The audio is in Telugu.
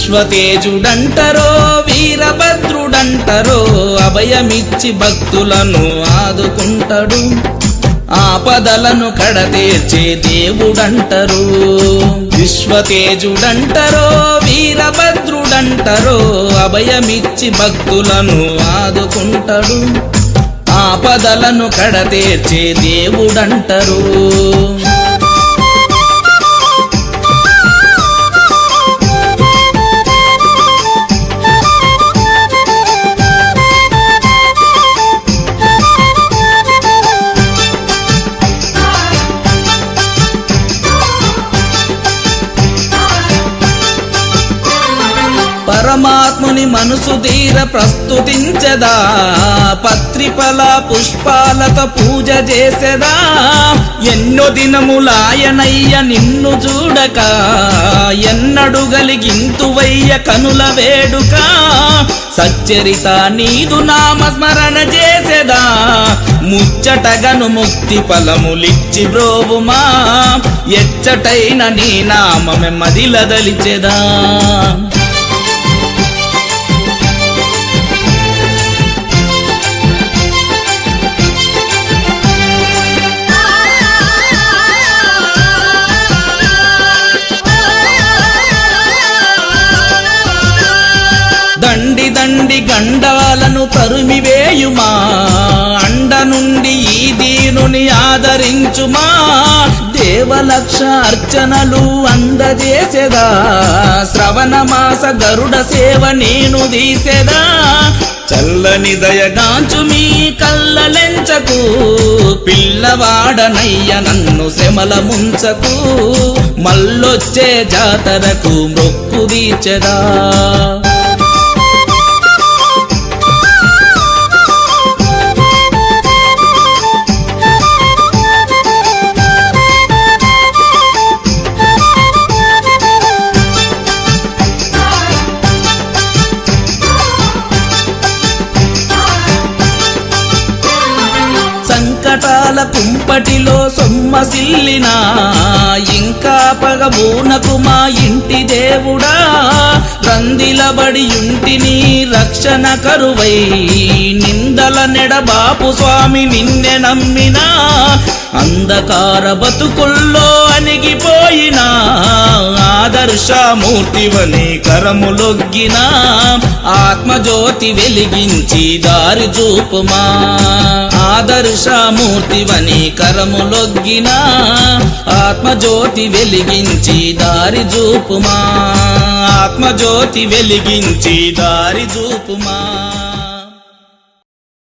విశ్వతేజుడంటరో వీరభద్రుడంటరో అభయమిచ్చి భక్తులను ఆదుకుంటాడు ఆపదలను కడతీర్చే దేవుడంటరు విశ్వతేజుడంటరో వీరభద్రుడంటరో అభయమిచ్చి భక్తులను ఆదుకుంటాడు ఆపదలను కడతీర్చే దేవుడంటరు పరమాత్ముని మనసు తీర ప్రస్తుతించదా పత్రిఫల పుష్పాలతో పూజ చేసెదా ఎన్నో దినములాయనయ్య నిన్ను చూడక ఎన్నడు గలిగింతువయ్య కనుల వేడుక సచ్చరిత నీదు నామస్మరణ చేసెదా ముచ్చటగను ముక్తి ఫలములిచ్చి బ్రోవుమా ఎచ్చటైన నీ నామమె మదిలదలిచెదా దండి దండి గండాలను తరుమివేయుమా అండ నుండి ఈ దీనుని ఆదరించుమా దేవలక్ష అర్చనలు అందజేసెదా శ్రవణ మాస గరుడ సేవ నేను తీసెదా చల్లని దయగాంచు మీ కల్లలెంచకు పిల్లవాడనయ్య నన్ను శ్రమల ముంచకు మల్లొచ్చే జాతరకు మొక్కు తీర్చెదా సంకటాల కుంపటిలో సొమ్మసిల్లినా ఇంకా పగబూనకు మా ఇంటి దేవుడా రందిలబడి యుంటిని రక్షణ కరువై నిందల నెడబాపు స్వామి నిన్నె నమ్మినా అంధకార బతుకుల్లో అణిగిపోయినా ఆదర్శమూర్తివని కరములొగ్గినా ఆత్మజ్యోతి వెలిగించి దారి చూపుమా ఆదర్శమూర్తివని కరములొగ్గినా ఆత్మజ్యోతి వెలిగించి దారి చూపుమా ఆత్మజ్యోతి వెలిగించి దారి చూపుమా